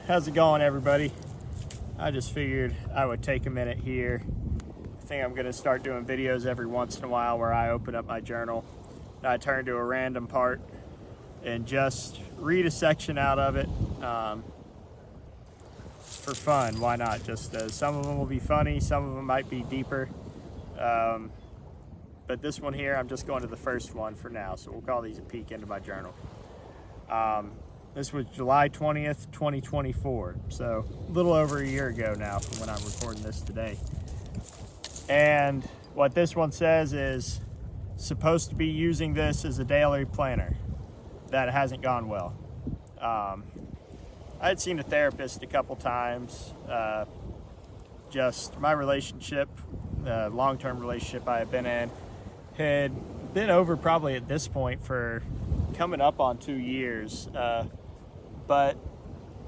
How's it going, everybody? I just figured I would take a minute here. I think I'm gonna start doing videos every once in a while where I open up my journal and I turn to a random part and just read a section out of it for fun. Why not? Just some of them will be funny, some of them might be deeper. But this one here, I'm just going to the first one for now, so we'll call these a peek into my journal. This was July 20th, 2024, so a little over a year ago now from when I'm recording this today. And what this one says is, supposed to be using this as a daily planner. That hasn't gone well. I had seen a therapist a couple times. Just my relationship, the long-term relationship I had been in, had been over probably at this point for coming up on 2 years. But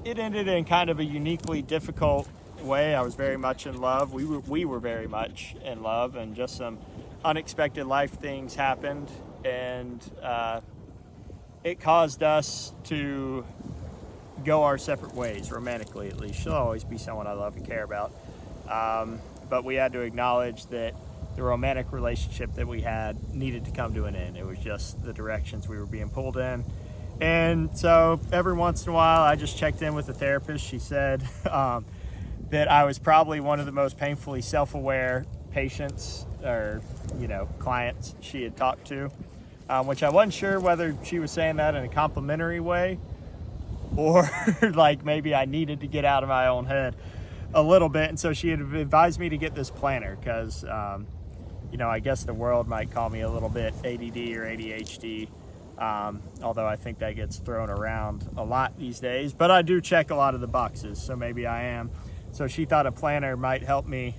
it ended in kind of a uniquely difficult way. I was very much in love. We were very much in love, and just some unexpected life things happened, and it caused us to go our separate ways, romantically at least. She'll always be someone I love and care about. But we had to acknowledge that the romantic relationship that we had needed to come to an end. It was just the directions we were being pulled in. And so every once in a while, I just checked in with the therapist. She said that I was probably one of the most painfully self-aware patients or, clients she had talked to, which I wasn't sure whether she was saying that in a complimentary way or like maybe I needed to get out of my own head a little bit. And so she had advised me to get this planner because, I guess the world might call me a little bit ADD or ADHD. Although I think that gets thrown around a lot these days, but I do check a lot of the boxes, so maybe I am. So she thought a planner might help me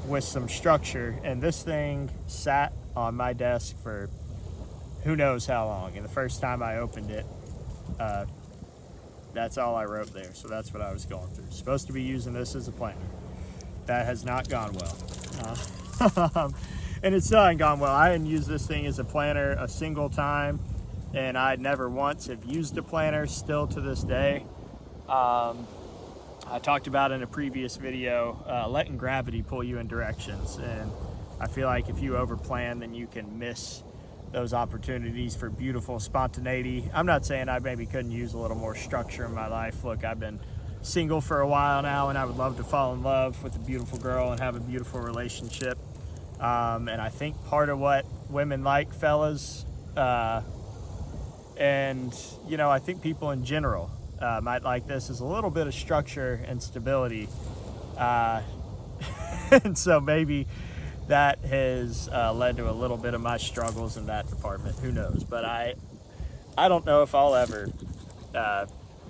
with some structure, and this thing sat on my desk for who knows how long. And the first time I opened it, that's all I wrote there. So that's what I was going through. Supposed to be using this as a planner. That has not gone well. And it still hasn't gone well. I hadn't used this thing as a planner a single time, and I never once have used a planner still to this day. I talked about in a previous video, letting gravity pull you in directions. And I feel like if you overplan, then you can miss those opportunities for beautiful spontaneity. I'm not saying I maybe couldn't use a little more structure in my life. Look, I've been single for a while now, and I would love to fall in love with a beautiful girl and have a beautiful relationship. And I think part of what women like, fellas, and I think people in general might like this, is a little bit of structure and stability. And so maybe that has led to a little bit of my struggles in that department. Who knows? But I don't know if I'll ever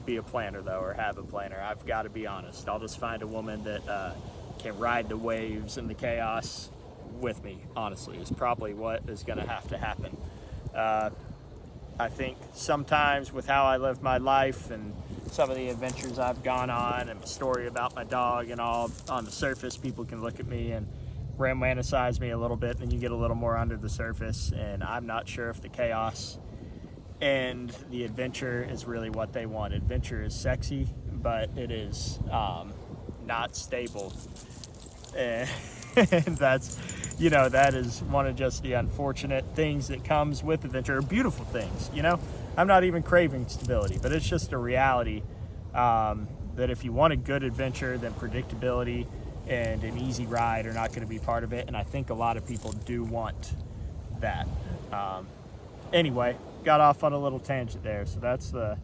be a planner, though, or have a planner. I've got to be honest. I'll just find a woman that can ride the waves and the chaos with me, honestly, is probably what is going to have to happen. I think sometimes with how I live my life and some of the adventures I've gone on and the story about my dog and all, on the surface, people can look at me and romanticize me a little bit, and you get a little more under the surface, and I'm not sure if the chaos and the adventure is really what they want. Adventure is sexy, but it is not stable. And that's, that is one of just the unfortunate things that comes with adventure, or beautiful things. I'm not even craving stability, but it's just a reality that if you want a good adventure, then predictability and an easy ride are not going to be part of it. And I think a lot of people do want that. Anyway, got off on a little tangent there. So that's the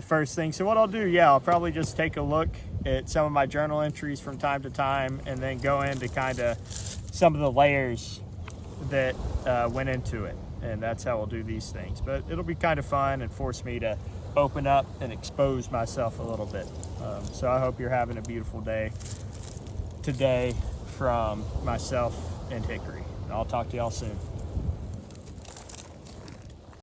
first thing. So what I'll do, I'll probably just take a look at some of my journal entries from time to time, and then go into kind of some of the layers that went into it. And that's how we'll do these things. But it'll be kind of fun and force me to open up and expose myself a little bit. So I hope you're having a beautiful day today from myself and Hickory. I'll talk to y'all soon.